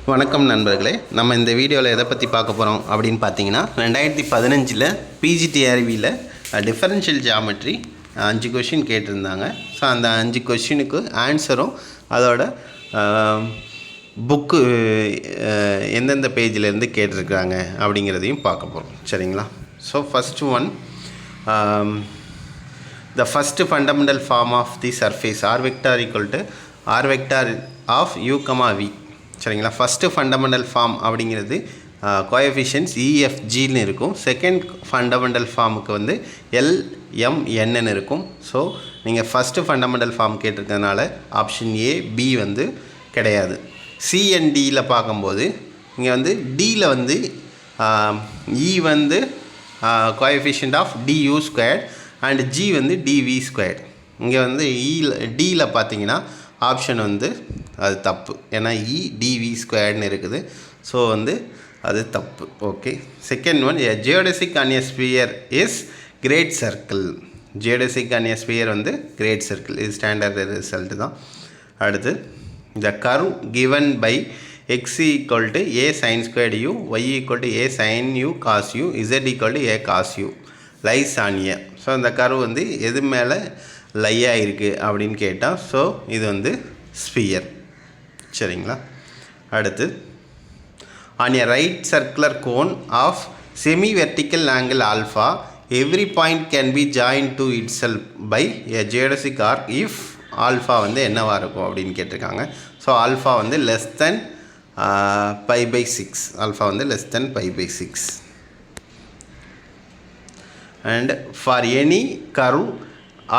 வணக்கம் நண்பர்களே, நம்ம இந்த வீடியோவில் எதை பற்றி பார்க்க போகிறோம் அப்படின்னு பார்த்தீங்கன்னா 2015 பிஜிடிஆர்பியில் டிஃபரன்ஷியல் ஜியாமெட்ரி 5 கொஷின் கேட்டிருந்தாங்க. ஸோ அந்த 5 கொஷினுக்கு ஆன்சரும் அதோட புக்கு எந்தெந்த பேஜிலேருந்து கேட்டிருக்காங்க அப்படிங்கிறதையும் பார்க்க போகிறோம். சரிங்களா? So first one, the first fundamental form of the surface r vector equal to r vector of u comma v. சரிங்களா? ஃபஸ்ட்டு ஃபண்டமெண்டல் ஃபார்ம் அப்படிங்கிறது கோஎஃபிஷியன்ஸ் இஎஃப்ஜின்னு இருக்கும். செகண்ட் ஃபண்டமெண்டல் ஃபார்முக்கு வந்து எல்எம்என்னு இருக்கும். ஸோ நீங்கள் ஃபஸ்ட்டு ஃபண்டமெண்டல் ஃபார்ம் கேட்டிருக்கிறதுனால ஆப்ஷன் ஏ பி வந்து கிடையாது. சிஎன்டியில் பார்க்கும்போது இங்கே வந்து டியில் வந்து இ வந்து coefficient of du squared and G வந்து டிவி ஸ்கொயர்ட். இங்கே வந்து டியில் பார்த்தீங்கன்னா ஆப்ஷன் வந்து அது தப்பு, ஏன்னா இ டிவி ஸ்கொயர்டுன்னு இருக்குது. ஸோ வந்து அது தப்பு. Okay. Second one, geodesic on a sphere is great circle. Geodesic on a sphere வந்து கிரேட் சர்க்கிள். இது ஸ்டாண்டர்ட் ரிசல்ட்டு தான். அடுத்து, the curve given by x equal to a sine squared u, y equal to a sine u cos u, z equal to a cos u lies on a. So இந்த curve வந்து எது மேலே லையாக இருக்குது அப்படின்னு கேட்டால், so இது வந்து sphere. சரிங்களா? அடுத்து, on a right circular cone of semi vertical angle alpha every point can be join to itself by a geodesic arc if alpha வந்து என்னவாக இருக்கும் அப்படின்னு கேட்டிருக்காங்க. ஸோ ஆல்ஃபா வந்து லெஸ் தென் π/6. ஆல்ஃபா வந்து less than π/6. and for any curve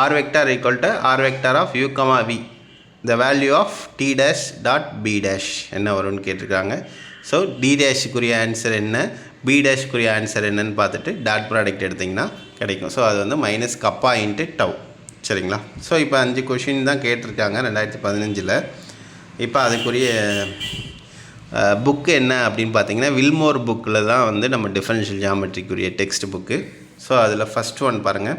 r vector equal to r vector of u comma v, the value of t dash dot b dash என்ன வரும்னு கேட்டிருக்காங்க. ஸோ d டேஷுக்குரிய ஆன்சர் என்ன, b டேஷுக்குரிய answer என்னன்னு பார்த்துட்டு dot product எடுத்திங்கன்னா கிடைக்கும். So அது வந்து மைனஸ் கப்பா இன்ட்டு டவ். சரிங்களா? ஸோ இப்போ 5 கொஷின் தான் கேட்டிருக்காங்க 2015. இப்போ அதுக்குரிய புக்கு என்ன அப்படின்னு பார்த்தீங்கன்னா வில்மோர் புக்கில் தான் வந்து நம்ம டிஃபரன்ஷியல் ஜியாமெட்ரிக்குரிய டெக்ஸ்ட் புக்கு. ஸோ அதில் ஃபஸ்ட் ஒன் பாருங்கள்,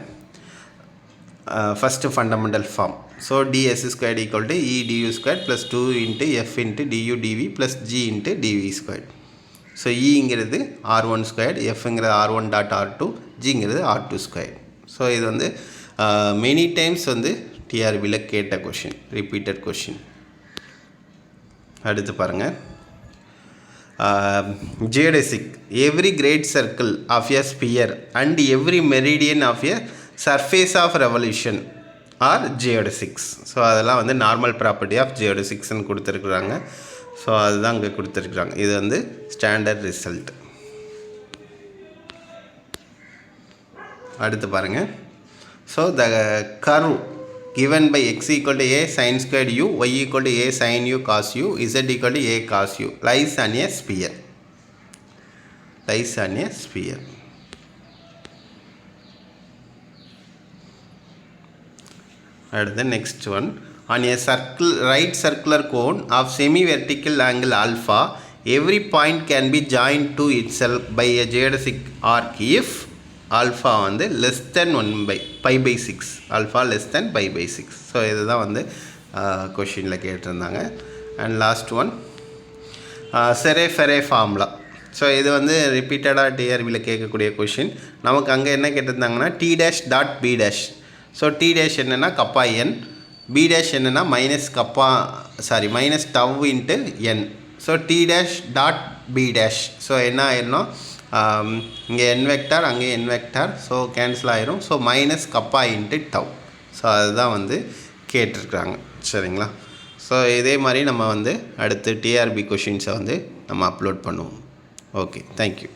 first fundamental form. So ds squared equal to E du square plus 2 into F into du dv plus G into dv squared. So இங்கிறது r1 ஸ்கொயர்ட், எஃப்ங்கிறது r1 dot r2, ஜிங்கிறது r2 squared. So இது வந்து many times வந்து டிஆர்பியில் கேட்ட question, repeated question. அடுத்து பாருங்கள், geodesic, every great circle of a sphere and every meridian of a surface of revolution are geodesics. So அதெல்லாம் வந்து நார்மல் ப்ராப்பர்ட்டி ஆஃப் ஜியோடெசிக்ஸ்ன்னு கொடுத்துருக்குறாங்க. ஸோ அதுதான் இங்கே கொடுத்துருக்குறாங்க. இது வந்து ஸ்டாண்டர்ட் ரிசல்ட். அடுத்து பாருங்கள், so the curve given by x equal to a sin squared u, y equal to a sin u cos u, z equal to a cos u lies on a sphere. Lies on a sphere. And the next one, on a circle right circular cone of semi vertical angle alpha every point can be joined to itself by a geodesic arc if alpha வந்து less than 1/π/6. Alpha less than π/6. So இதுதான் வந்து கொஷினில் கேட்டிருந்தாங்க. And last one, Serret formula. So இது வந்து ரிப்பீட்டடாக டிஆர்பியில் கேட்கக்கூடிய கொஷின். நமக்கு அங்கே என்ன கேட்டிருந்தாங்கன்னா T dash dot B dash. So T dash என்னென்னா கப்பா என், பி டேஷ் என்னென்னா minus tau into N. So T dash dot B dash. So என்ன ஆயிடணும், இங்கே என் வெக்டார் அங்கே என் வெக்டார், ஸோ கேன்சல் ஆயிரும். So minus kappa into tau. So அதுதான் வந்து கேட்டிருக்காங்க. சரிங்களா? ஸோ இதே மாதிரி நம்ம வந்து அடுத்து டிஆர்பி கொஷின்ஸை வந்து நம்ம அப்லோட் பண்ணுவோம். Okay, thank you.